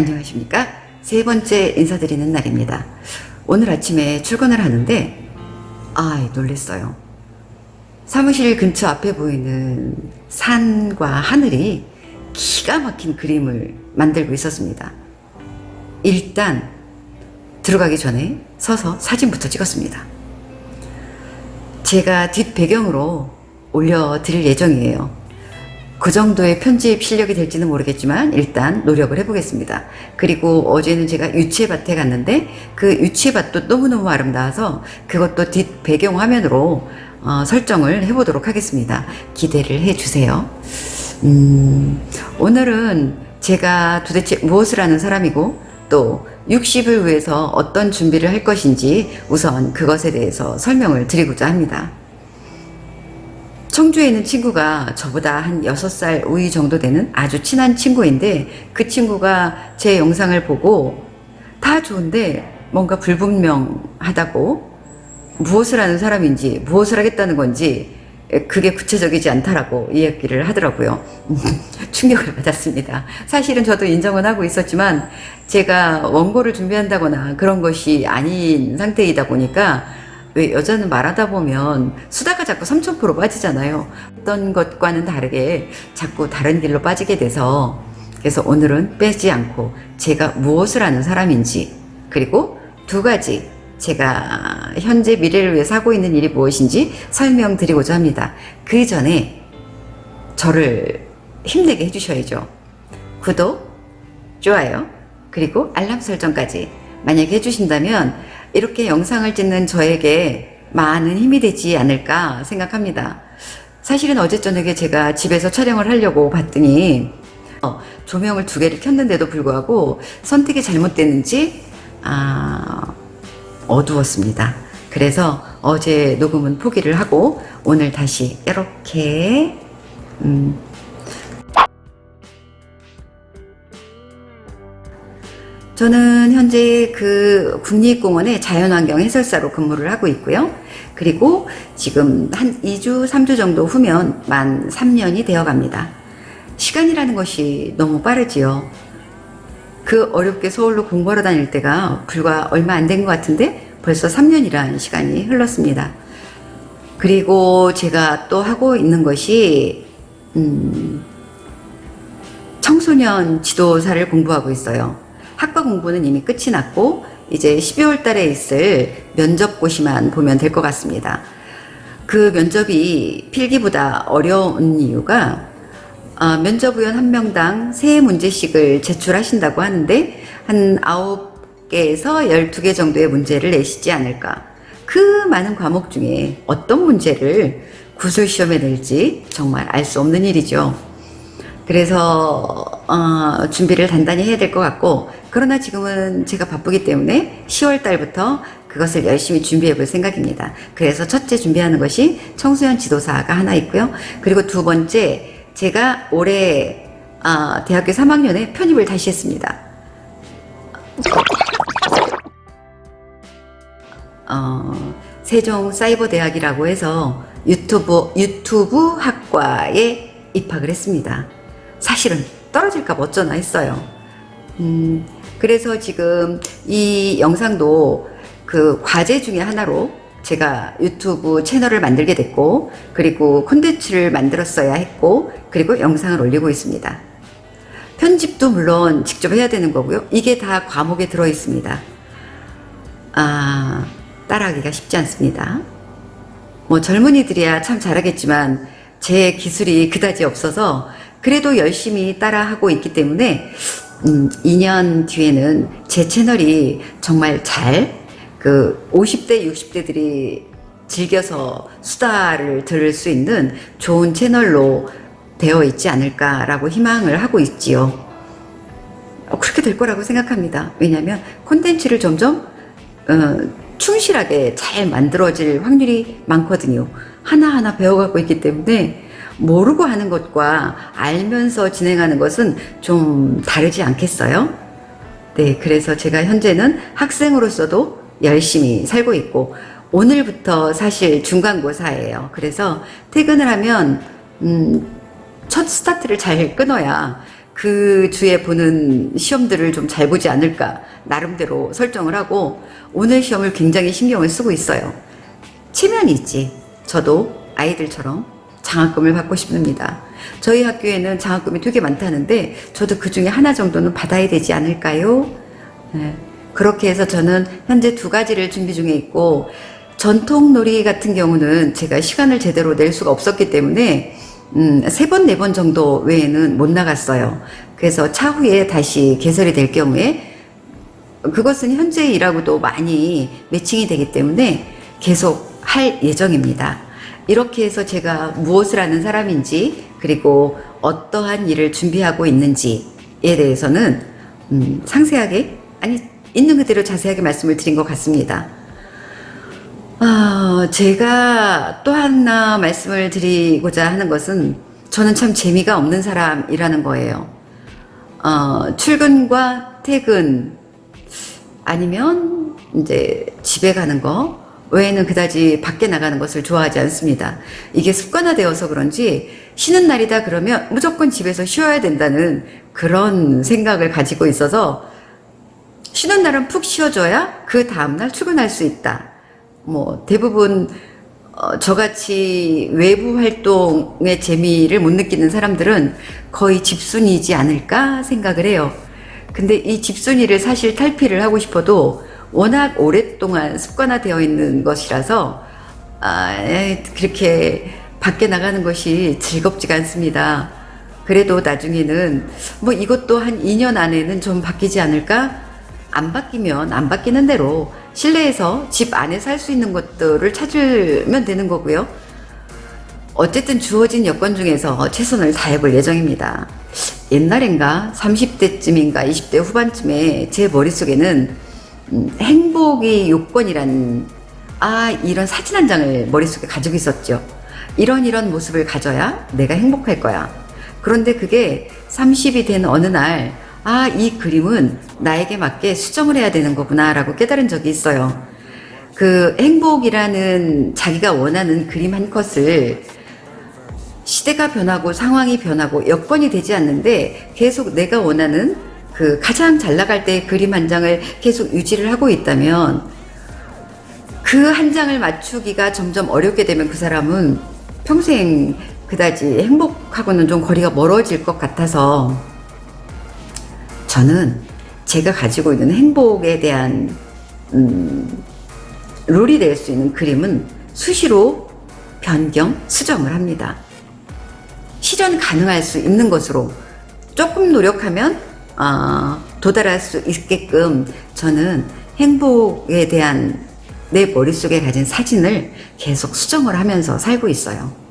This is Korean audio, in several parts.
안녕하십니까? 세 번째 인사드리는 날입니다. 오늘 아침에 출근을 하는데 놀랬어요. 사무실 근처 앞에 보이는 산과 하늘이 기가 막힌 그림을 만들고 있었습니다. 일단 들어가기 전에 서서 사진부터 찍었습니다. 제가 뒷배경으로 올려드릴 예정이에요. 그 정도의 편집 실력이 될지는 모르겠지만 일단 노력을 해보겠습니다. 그리고 어제는 제가 유채밭에 갔는데 그 유채밭도 너무너무 아름다워서 그것도 뒷 배경 화면으로 설정을 해보도록 하겠습니다. 기대를 해주세요. 오늘은 제가 도대체 무엇을 하는 사람이고 또 60을 위해서 어떤 준비를 할 것인지 우선 그것에 대해서 설명을 드리고자 합니다. 청주에 있는 친구가 저보다 한 6살 우위 정도 되는 아주 친한 친구인데 그 친구가 제 영상을 보고 다 좋은데 뭔가 불분명하다고 무엇을 하는 사람인지 무엇을 하겠다는 건지 그게 구체적이지 않다라고 이야기를 하더라고요. 충격을 받았습니다. 사실은 저도 인정은 하고 있었지만 제가 원고를 준비한다거나 그런 것이 아닌 상태이다 보니까 왜 여자는 말하다 보면 수다가 자꾸 삼천포로 빠지잖아요. 어떤 것과는 다르게 자꾸 다른 길로 빠지게 돼서 그래서 오늘은 빼지 않고 제가 무엇을 하는 사람인지 그리고 두 가지 제가 현재 미래를 위해서 하고 있는 일이 무엇인지 설명드리고자 합니다. 그 전에 저를 힘내게 해주셔야죠. 구독, 좋아요, 그리고 알람 설정까지 만약에 해주신다면 이렇게 영상을 찍는 저에게 많은 힘이 되지 않을까 생각합니다. 사실은 어제 저녁에 제가 집에서 촬영을 하려고 봤더니 조명을 2개를 켰는데도 불구하고 선택이 잘못됐는지 어두웠습니다. 그래서 어제 녹음은 포기를 하고 오늘 다시 이렇게 저는 현재 그 국립공원의 자연환경 해설사로 근무를 하고 있고요. 그리고 지금 한 2주, 3주 정도 후면 만 3년이 되어 갑니다. 시간이라는 것이 너무 빠르지요. 그 어렵게 서울로 공부하러 다닐 때가 불과 얼마 안 된 것 같은데 벌써 3년이라는 시간이 흘렀습니다. 그리고 제가 또 하고 있는 것이 청소년 지도사를 공부하고 있어요. 학과 공부는 이미 끝이 났고 이제 12월 달에 있을 면접고시만 보면 될 것 같습니다. 그 면접이 필기보다 어려운 이유가 면접위원 1명당 3문제씩을 제출하신다고 하는데 한 9개에서 12개 정도의 문제를 내시지 않을까. 그 많은 과목 중에 어떤 문제를 구술시험에 낼지 정말 알 수 없는 일이죠. 그래서 준비를 단단히 해야 될 것 같고 그러나 지금은 제가 바쁘기 때문에 10월 달부터 그것을 열심히 준비해 볼 생각입니다. 그래서 첫째 준비하는 것이 청소년 지도사가 하나 있고요. 그리고 두 번째 제가 올해 대학교 3학년에 편입을 다시 했습니다. 세종사이버대학이라고 해서 유튜브 학과에 입학을 했습니다. 사실은 떨어질까 어쩌나 했어요. 그래서 지금 이 영상도 그 과제 중에 하나로 제가 유튜브 채널을 만들게 됐고 그리고 콘텐츠를 만들었어야 했고 그리고 영상을 올리고 있습니다. 편집도 물론 직접 해야 되는 거고요. 이게 다 과목에 들어 있습니다. 따라하기가 쉽지 않습니다. 뭐 젊은이들이야 참 잘하겠지만 제 기술이 그다지 없어서 그래도 열심히 따라하고 있기 때문에 2년 뒤에는 제 채널이 정말 그 50대, 60대들이 즐겨서 수다를 들을 수 있는 좋은 채널로 되어 있지 않을까라고 희망을 하고 있지요. 그렇게 될 거라고 생각합니다. 왜냐하면 콘텐츠를 점점 충실하게 잘 만들어질 확률이 많거든요. 하나하나 배워가고 있기 때문에 모르고 하는 것과 알면서 진행하는 것은 좀 다르지 않겠어요? 네, 그래서 제가 현재는 학생으로서도 열심히 살고 있고 오늘부터 사실 중간고사예요. 그래서 퇴근을 하면 첫 스타트를 잘 끊어야 그 주에 보는 시험들을 좀 잘 보지 않을까 나름대로 설정을 하고 오늘 시험을 굉장히 신경을 쓰고 있어요. 체면이 있지. 저도 아이들처럼 장학금을 받고 싶습니다. 저희 학교에는 장학금이 되게 많다는데 저도 그 중에 하나 정도는 받아야 되지 않을까요? 네. 그렇게 해서 저는 현재 2가지를 준비 중에 있고 전통놀이 같은 경우는 제가 시간을 제대로 낼 수가 없었기 때문에 3번, 4번 정도 외에는 못 나갔어요. 그래서 차후에 다시 개설이 될 경우에 그것은 현재 일하고도 많이 매칭이 되기 때문에 계속 할 예정입니다. 이렇게 해서 제가 무엇을 하는 사람인지 그리고 어떠한 일을 준비하고 있는지에 대해서는 상세하게 아니 있는 그대로 자세하게 말씀을 드린 것 같습니다. 제가 또 하나 말씀을 드리고자 하는 것은 저는 참 재미가 없는 사람이라는 거예요. 출근과 퇴근 아니면 이제 집에 가는 거 외에는 그다지 밖에 나가는 것을 좋아하지 않습니다. 이게 습관화되어서 그런지 쉬는 날이다 그러면 무조건 집에서 쉬어야 된다는 그런 생각을 가지고 있어서 쉬는 날은 푹 쉬어줘야 그 다음날 출근할 수 있다. 뭐 대부분 저같이 외부 활동의 재미를 못 느끼는 사람들은 거의 집순이지 않을까 생각을 해요. 근데 이 집순이를 사실 탈피를 하고 싶어도 워낙 오랫동안 습관화되어 있는 것이라서 그렇게 밖에 나가는 것이 즐겁지가 않습니다. 그래도 나중에는 뭐 이것도 한 2년 안에는 좀 바뀌지 않을까? 안 바뀌면 안 바뀌는 대로 실내에서 집 안에서 할 수 있는 것들을 찾으면 되는 거고요. 어쨌든 주어진 여건 중에서 최선을 다해볼 예정입니다. 옛날엔가 30대쯤인가 20대 후반쯤에 제 머릿속에는 행복이 요건이란 이런 사진 한 장을 머릿속에 가지고 있었죠. 이런 모습을 가져야 내가 행복할 거야. 그런데 그게 30이 된 어느 날 이 그림은 나에게 맞게 수정을 해야 되는 거구나 라고 깨달은 적이 있어요. 그 행복이라는 자기가 원하는 그림 한 컷을 시대가 변하고 상황이 변하고 여건이 되지 않는데 계속 내가 원하는 그 가장 잘 나갈 때의 그림 한 장을 계속 유지를 하고 있다면 그 한 장을 맞추기가 점점 어렵게 되면 그 사람은 평생 그다지 행복하고는 좀 거리가 멀어질 것 같아서 저는 제가 가지고 있는 행복에 대한 룰이 될 수 있는 그림은 수시로 변경, 수정을 합니다. 실현 가능할 수 있는 것으로 조금 노력하면 도달할 수 있게끔 저는 행복에 대한 내 머릿속에 가진 사진을 계속 수정을 하면서 살고 있어요.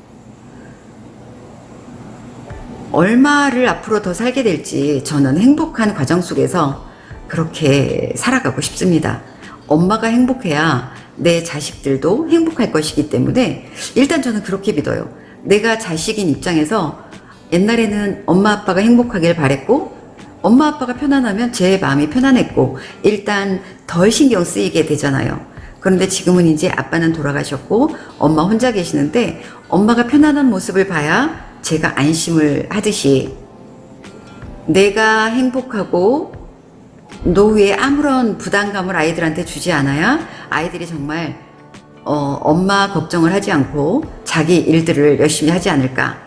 얼마를 앞으로 더 살게 될지 저는 행복한 과정 속에서 그렇게 살아가고 싶습니다. 엄마가 행복해야 내 자식들도 행복할 것이기 때문에 일단 저는 그렇게 믿어요. 내가 자식인 입장에서 옛날에는 엄마 아빠가 행복하길 바랬고 엄마 아빠가 편안하면 제 마음이 편안했고 일단 덜 신경 쓰이게 되잖아요. 그런데 지금은 이제 아빠는 돌아가셨고 엄마 혼자 계시는데 엄마가 편안한 모습을 봐야 제가 안심을 하듯이 내가 행복하고 노후에 아무런 부담감을 아이들한테 주지 않아야 아이들이 정말 엄마 걱정을 하지 않고 자기 일들을 열심히 하지 않을까.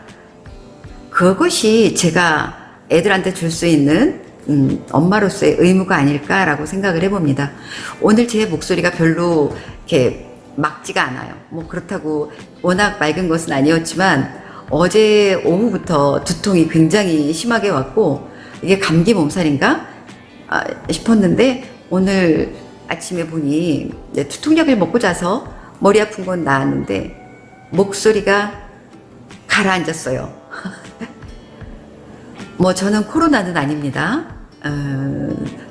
그것이 제가 애들한테 줄 수 있는 엄마로서의 의무가 아닐까라고 생각을 해봅니다. 오늘 제 목소리가 별로 이렇게 막지가 않아요. 뭐 그렇다고 워낙 맑은 것은 아니었지만 어제 오후부터 두통이 굉장히 심하게 왔고 이게 감기 몸살인가 싶었는데 오늘 아침에 보니 두통약을 먹고 자서 머리 아픈 건 나았는데 목소리가 가라앉았어요. 뭐 저는 코로나는 아닙니다.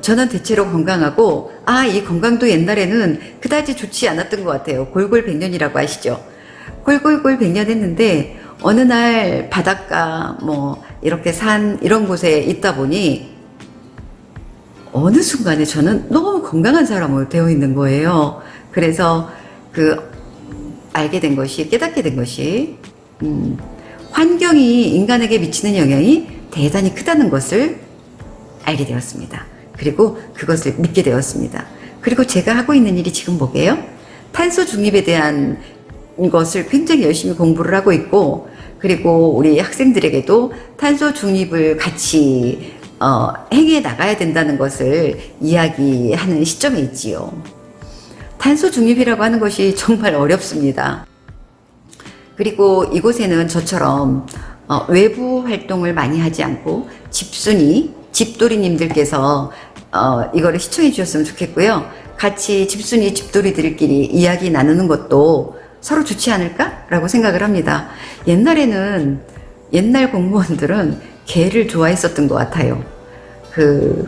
저는 대체로 건강하고 이 건강도 옛날에는 그다지 좋지 않았던 것 같아요. 골골백년이라고 아시죠? 골골골백년 했는데 어느 날 바닷가 뭐 이렇게 산 이런 곳에 있다 보니 어느 순간에 저는 너무 건강한 사람으로 되어 있는 거예요. 그래서 알게 된 것이 깨닫게 된 것이 환경이 인간에게 미치는 영향이 대단히 크다는 것을 알게 되었습니다. 그리고 그것을 믿게 되었습니다. 그리고 제가 하고 있는 일이 지금 뭐게요? 탄소 중립에 대한 것을 굉장히 열심히 공부를 하고 있고, 그리고 우리 학생들에게도 탄소 중립을 같이 행해 나가야 된다는 것을 이야기하는 시점에 있지요. 탄소 중립이라고 하는 것이 정말 어렵습니다. 그리고 이곳에는 저처럼 외부 활동을 많이 하지 않고 집돌이님들께서 이거를 시청해 주셨으면 좋겠고요. 같이 집돌이들끼리 이야기 나누는 것도 서로 좋지 않을까라고 생각을 합니다. 옛날 공무원들은 개를 좋아했었던 것 같아요.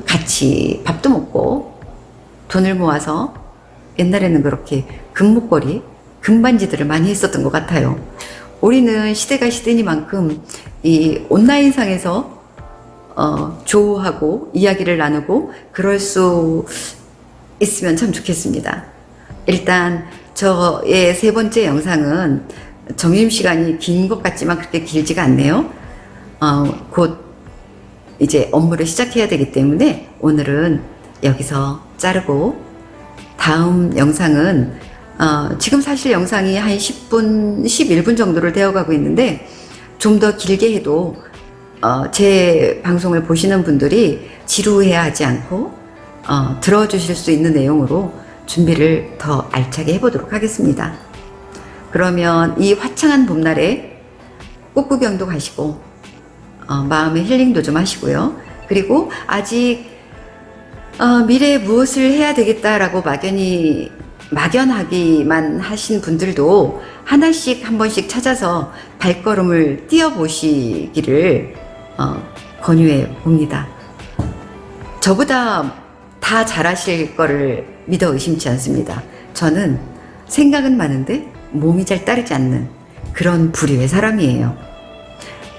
같이 밥도 먹고 돈을 모아서 옛날에는 그렇게 금목걸이, 금반지들을 많이 했었던 것 같아요. 우리는 시대가 시대니만큼 이 온라인상에서 조우하고 이야기를 나누고 그럴 수 있으면 참 좋겠습니다. 일단 저의 3번째 영상은 점심시간이 긴 것 같지만 그렇게 길지가 않네요. 곧 이제 업무를 시작해야 되기 때문에 오늘은 여기서 자르고, 다음 영상은 지금 사실 영상이 한 10분, 11분 정도를 되어가고 있는데 좀 더 길게 해도 제 방송을 보시는 분들이 지루해야 하지 않고 들어주실 수 있는 내용으로 준비를 더 알차게 해보도록 하겠습니다. 그러면 이 화창한 봄날에 꽃 구경도 가시고 마음의 힐링도 좀 하시고요. 그리고 아직 미래에 무엇을 해야 되겠다라고 막연하기만 하신 분들도 하나씩 한 번씩 찾아서 발걸음을 띄워보시기를 권유해 봅니다. 저보다 다 잘하실 거를 믿어 의심치 않습니다. 저는 생각은 많은데 몸이 잘 따르지 않는 그런 부류의 사람이에요.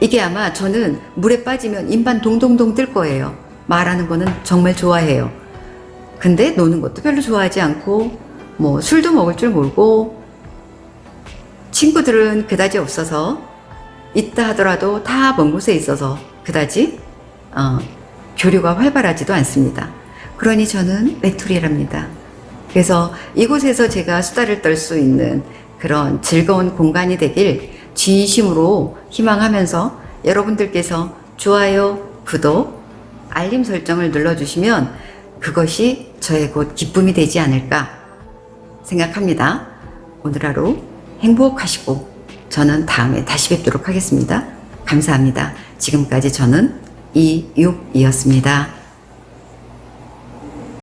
이게 아마 저는 물에 빠지면 입만 동동동 뜰 거예요. 말하는 거는 정말 좋아해요. 근데 노는 것도 별로 좋아하지 않고 뭐 술도 먹을 줄 모르고, 친구들은 그다지 없어서 있다 하더라도 다 먼 곳에 있어서 그다지 교류가 활발하지도 않습니다. 그러니 저는 외톨이랍니다. 그래서 이곳에서 제가 수다를 떨 수 있는 그런 즐거운 공간이 되길 진심으로 희망하면서 여러분들께서 좋아요, 구독, 알림 설정을 눌러주시면 그것이 저의 곧 기쁨이 되지 않을까 생각합니다. 오늘 하루 행복하시고 저는 다음에 다시 뵙도록 하겠습니다. 감사합니다. 지금까지 저는 이육이었습니다.